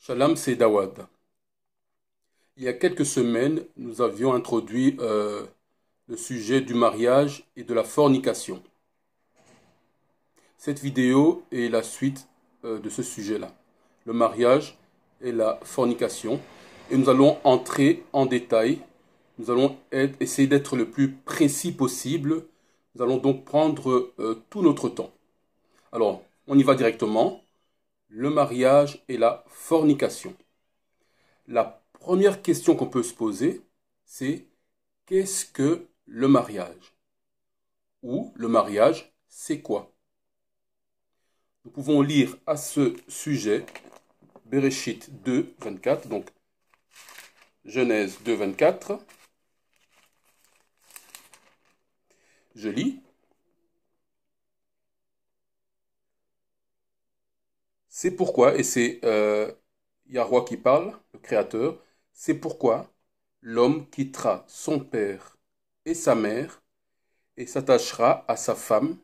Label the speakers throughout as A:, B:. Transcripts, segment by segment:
A: Shalom, c'est Dawad. Il y a quelques semaines, nous avions introduit le sujet du mariage et de la fornication. Cette vidéo est la suite de ce sujet-là, le mariage et la fornication. Et nous allons entrer en détail, nous allons essayer d'être le plus précis possible. Nous allons donc prendre tout notre temps. Alors, on y va directement. Le mariage et la fornication. La première question qu'on peut se poser, c'est qu'est-ce que le mariage? Ou le mariage, c'est quoi? Nous pouvons lire à ce sujet Bereshit 2, 24, donc Genèse 2, 24. Je lis. C'est pourquoi, et c'est Yahweh qui parle, le Créateur, c'est pourquoi l'homme quittera son père et sa mère et s'attachera à sa femme,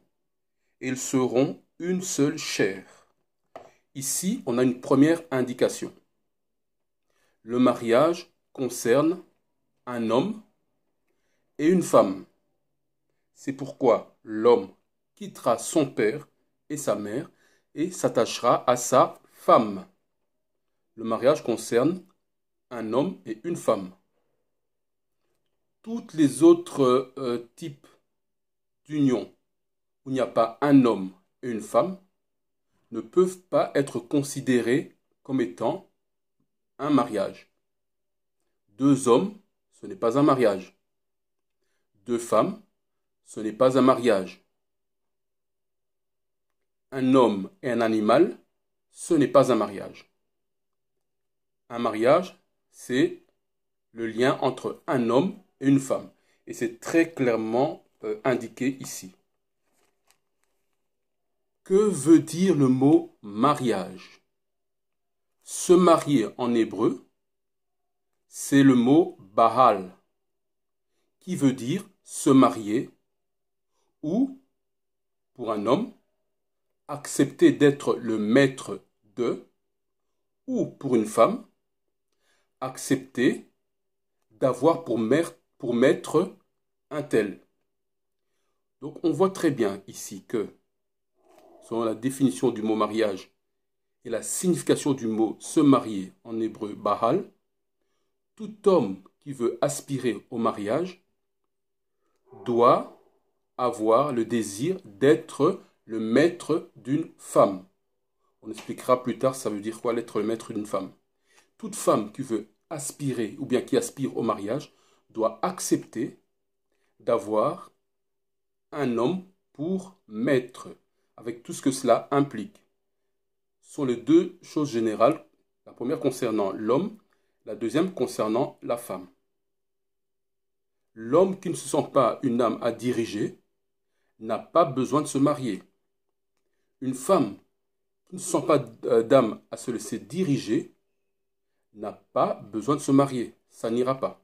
A: et ils seront une seule chair. Ici, on a une première indication. Le mariage concerne un homme et une femme. C'est pourquoi l'homme quittera son père et sa mère et s'attachera à sa femme. Le mariage concerne un homme et une femme. Toutes les autres types d'union où il n'y a pas un homme et une femme ne peuvent pas être considérés comme étant un mariage. Deux hommes, ce n'est pas un mariage. Deux femmes, ce n'est pas un mariage. Un homme et un animal, ce n'est pas un mariage. Un mariage, c'est le lien entre un homme et une femme. Et c'est très clairement indiqué ici. Que veut dire le mot mariage? Se marier en hébreu, c'est le mot Bahal, qui veut dire se marier, ou, pour un homme, accepter d'être le maître de, ou pour une femme, accepter d'avoir pour maître un tel. Donc on voit très bien ici que, selon la définition du mot mariage et la signification du mot se marier en hébreu Bahal, tout homme qui veut aspirer au mariage doit avoir le désir d'être le maître d'une femme. On expliquera plus tard ça veut dire quoi être le maître d'une femme. Toute femme qui veut aspirer ou bien qui aspire au mariage doit accepter d'avoir un homme pour maître, avec tout ce que cela implique. Ce sont les deux choses générales, la première concernant l'homme, la deuxième concernant la femme. L'homme qui ne se sent pas une âme à diriger n'a pas besoin de se marier. Une femme qui ne se sent pas d'âme à se laisser diriger n'a pas besoin de se marier. Ça n'ira pas.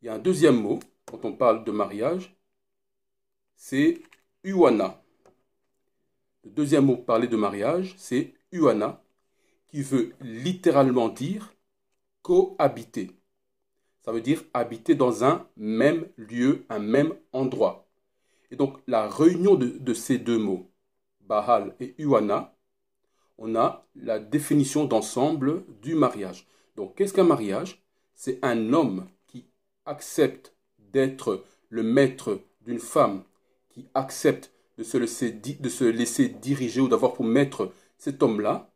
A: Il y a un deuxième mot, quand on parle de mariage, c'est Uana. Le deuxième mot pour parler de mariage, c'est Uana, qui veut littéralement dire cohabiter. Ça veut dire habiter dans un même lieu, un même endroit. Et donc, la réunion de ces deux mots, Bahal et Uana, on a la définition d'ensemble du mariage. Donc, qu'est-ce qu'un mariage? C'est un homme qui accepte d'être le maître d'une femme, qui accepte de se laisser diriger ou d'avoir pour maître cet homme-là,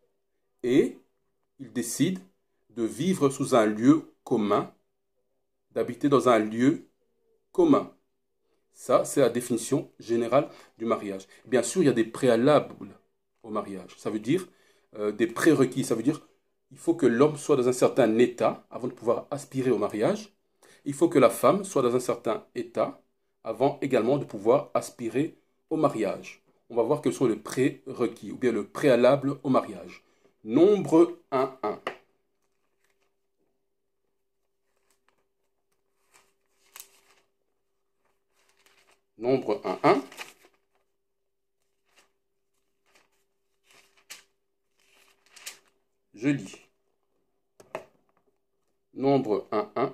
A: et il décide de vivre sous un lieu commun, d'habiter dans un lieu commun. Ça, c'est la définition générale du mariage. Bien sûr, il y a des préalables au mariage. Ça veut dire des prérequis. Ça veut dire il faut que l'homme soit dans un certain état avant de pouvoir aspirer au mariage. Il faut que la femme soit dans un certain état avant également de pouvoir aspirer au mariage. On va voir quels sont les prérequis ou bien le préalable au mariage. Nombre 1.1. Nombre 1.1. Je lis. Nombre 1.1.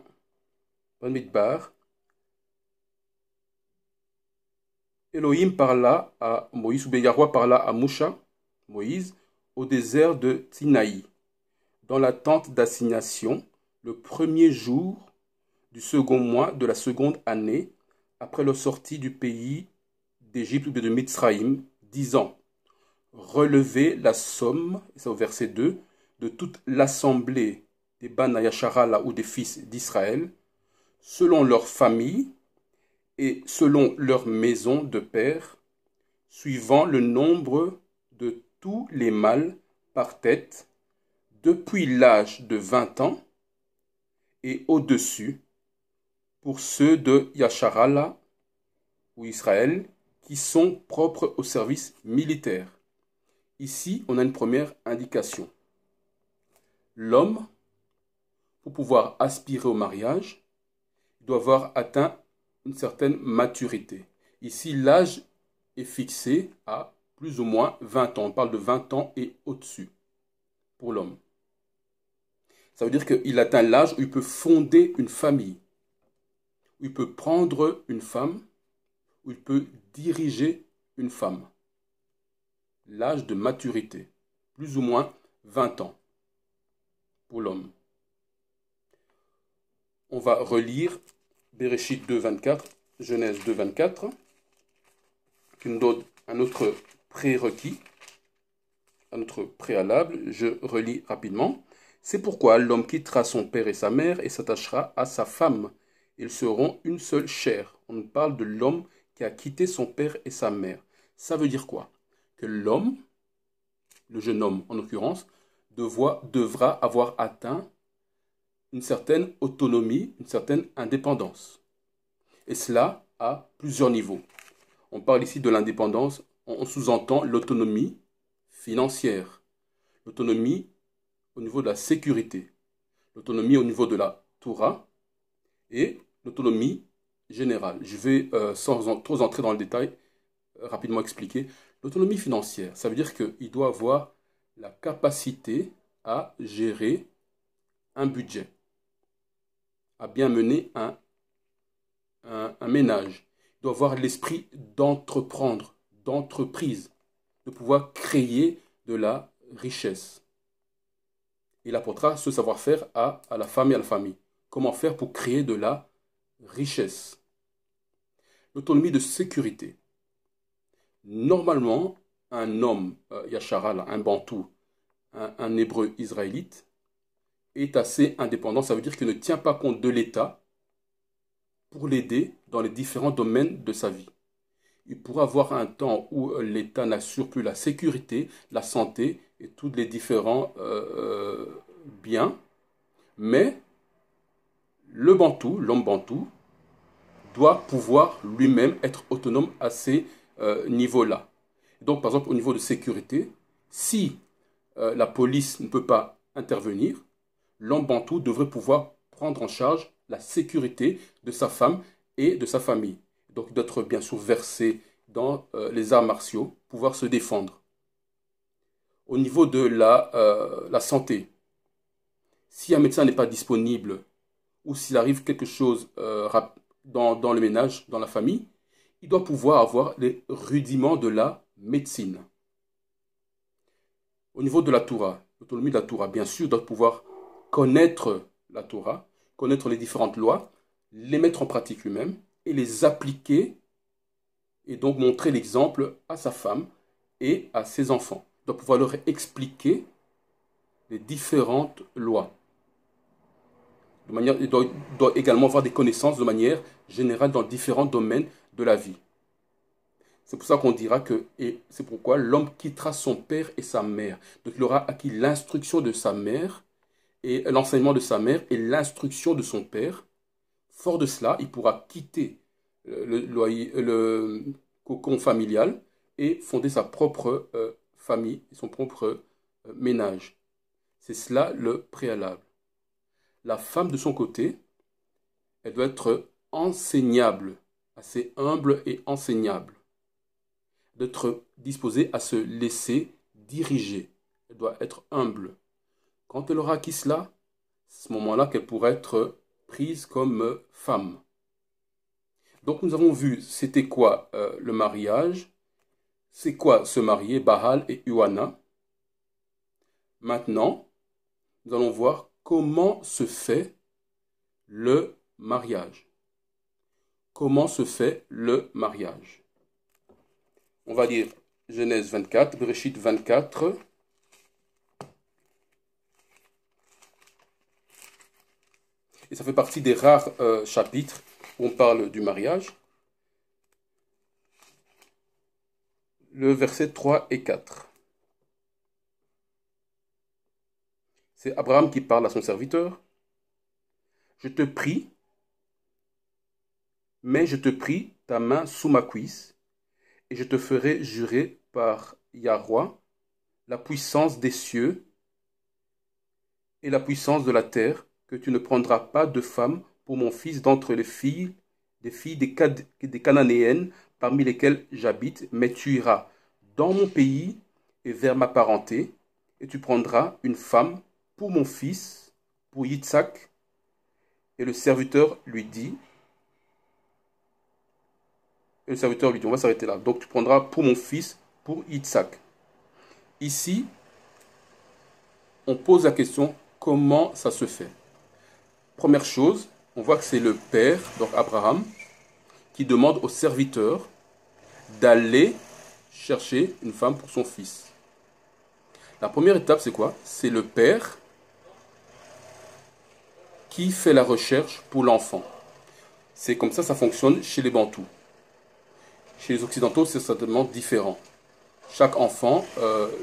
A: Bamidbar. Elohim parla à Moïse, ou Yahweh parla à Moïse, au désert de Sinaï, dans la tente d'assignation, le premier jour du second mois de la seconde année, après leur sortie du pays d'Égypte ou de Mitzraïm, disant: relevez la somme, c'est au verset 2, de toute l'assemblée des Bana Yasharala ou des fils d'Israël, selon leur famille et selon leur maison de père, suivant le nombre de tous les mâles par tête, depuis l'âge de 20 ans et au-dessus, pour ceux de Yasharala ou Israël, qui sont propres au service militaire. Ici, on a une première indication. L'homme, pour pouvoir aspirer au mariage, doit avoir atteint une certaine maturité. Ici, l'âge est fixé à plus ou moins 20 ans. On parle de 20 ans et au-dessus pour l'homme. Ça veut dire qu'il atteint l'âge où il peut fonder une famille, où il peut prendre une femme, où il peut diriger une femme. L'âge de maturité, plus ou moins 20 ans pour l'homme. On va relire Bereshit 2.24, Genèse 2.24, qui nous donne un autre prérequis, un autre préalable. Je relis rapidement. C'est pourquoi l'homme quittera son père et sa mère et s'attachera à sa femme. Ils seront une seule chair. On parle de l'homme qui a quitté son père et sa mère. Ça veut dire quoi? Que l'homme, le jeune homme en l'occurrence, devra avoir atteint une certaine autonomie, une certaine indépendance. Et cela à plusieurs niveaux. On parle ici de l'indépendance, on sous-entend l'autonomie financière, l'autonomie au niveau de la sécurité, l'autonomie au niveau de la Torah et l'autonomie générale. Je vais, sans trop entrer dans le détail, rapidement expliquer. L'autonomie financière, ça veut dire qu'il doit avoir la capacité à gérer un budget, à bien mener un ménage. Il doit avoir l'esprit d'entreprendre, d'entreprise, de pouvoir créer de la richesse. Il apportera ce savoir-faire à la femme et à la famille. Comment faire pour créer de la richesse? L'autonomie de sécurité. Normalement, un homme, Yasharal, un Bantou, un Hébreu israélite, est assez indépendant. Ça veut dire qu'il ne tient pas compte de l'État pour l'aider dans les différents domaines de sa vie. Il pourra avoir un temps où l'État n'assure plus la sécurité, la santé et tous les différents biens, mais le Bantou, l'homme Bantou, doit pouvoir lui-même être autonome à ces niveaux-là. Donc, par exemple, au niveau de sécurité, si la police ne peut pas intervenir, l'homme Bantou devrait pouvoir prendre en charge la sécurité de sa femme et de sa famille. Donc, d'être bien sûr versé dans les arts martiaux, pouvoir se défendre. Au niveau de la santé, si un médecin n'est pas disponible ou s'il arrive quelque chose dans le ménage, dans la famille, il doit pouvoir avoir les rudiments de la médecine. Au niveau de la Torah, l'autonomie de la Torah, bien sûr, doit pouvoir connaître la Torah, connaître les différentes lois, les mettre en pratique lui-même et les appliquer et donc montrer l'exemple à sa femme et à ses enfants. Il doit pouvoir leur expliquer les différentes lois. Il doit également avoir des connaissances de manière générale dans différents domaines de la vie. C'est pour ça qu'on dira que, et c'est pourquoi l'homme quittera son père et sa mère. Donc il aura acquis l'instruction de sa mère et l'enseignement de sa mère et l'instruction de son père. Fort de cela, il pourra quitter le cocon familial et fonder sa propre famille et son propre ménage. C'est cela le préalable. La femme, de son côté, elle doit être enseignable, assez humble et enseignable. D'être disposée à se laisser diriger. Elle doit être humble. Quand elle aura acquis cela, c'est à ce moment-là qu'elle pourra être prise comme femme. Donc nous avons vu c'était quoi le mariage, c'est quoi se marier, Bahal et Uana. Maintenant, nous allons voir comment se fait le mariage. Comment se fait le mariage? On va lire Genèse 24, Bereshit 24. Et ça fait partie des rares chapitres où on parle du mariage. Le verset 3 et 4. C'est Abraham qui parle à son serviteur. Je te prie, mais je te prie ta main sous ma cuisse, et je te ferai jurer par Yahweh, la puissance des cieux et la puissance de la terre, que tu ne prendras pas de femme pour mon fils d'entre les filles des Cananéennes parmi lesquelles j'habite, mais tu iras dans mon pays et vers ma parenté, et tu prendras une femme pour mon fils, pour Yitzhak. Et le serviteur lui dit, on va s'arrêter là. Donc tu prendras pour mon fils, pour Yitzhak. Ici, on pose la question, comment ça se fait? Première chose, on voit que c'est le père, donc Abraham, qui demande au serviteur d'aller chercher une femme pour son fils. La première étape, c'est quoi? C'est le père qui fait la recherche pour l'enfant. C'est comme ça fonctionne chez les Bantous. Chez les Occidentaux, c'est certainement différent. Chaque enfant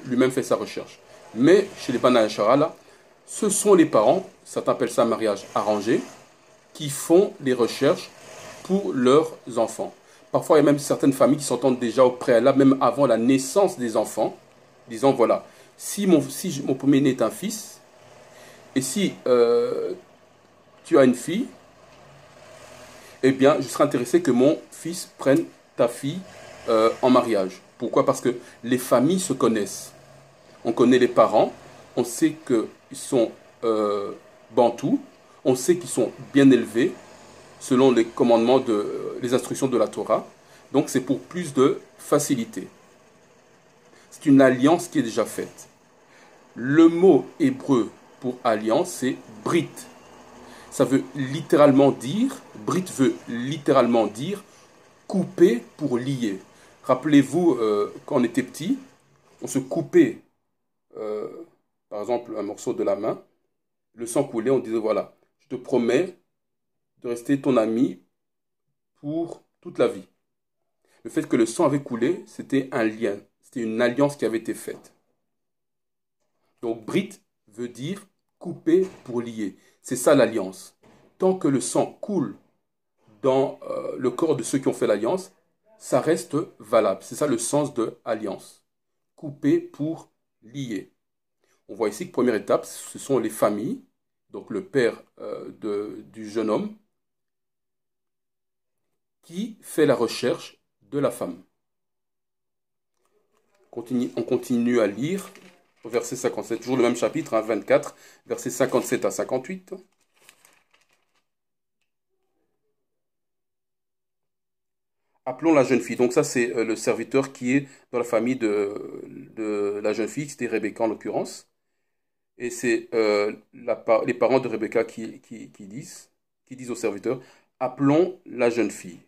A: lui-même fait sa recherche. Mais chez les Bana Yashara, là, ce sont les parents, certains appellent ça mariage arrangé, qui font les recherches pour leurs enfants. Parfois, il y a même certaines familles qui s'entendent déjà au préalable, même avant la naissance des enfants, disant voilà, si mon premier-né est un fils, et si tu as une fille, eh bien, je serais intéressé que mon fils prenne ta fille en mariage. Pourquoi? Parce que les familles se connaissent. On connaît les parents, on sait qu'ils sont bantous, on sait qu'ils sont bien élevés selon les commandements, les instructions de la Torah. Donc c'est pour plus de facilité. C'est une alliance qui est déjà faite. Le mot hébreu pour alliance, c'est brit. Ça veut littéralement dire, brit veut littéralement dire couper pour lier. Rappelez-vous, quand on était petit, on se coupait, par exemple, un morceau de la main, le sang coulait, on disait voilà, je te promets de rester ton ami pour toute la vie. Le fait que le sang avait coulé, c'était un lien, c'était une alliance qui avait été faite. Donc, brit veut dire couper pour lier. C'est ça l'alliance. Tant que le sang coule dans le corps de ceux qui ont fait l'alliance, ça reste valable. C'est ça le sens de alliance. Couper pour lier. On voit ici que première étape, ce sont les familles, donc le père du jeune homme, qui fait la recherche de la femme. On continue à lire au verset 57, toujours le même chapitre, 24, versets 57 à 58. Appelons la jeune fille. Donc ça, c'est le serviteur qui est dans la famille de la jeune fille, c'était Rebecca en l'occurrence. Et c'est les parents de Rebecca qui disent au serviteur, appelons la jeune fille.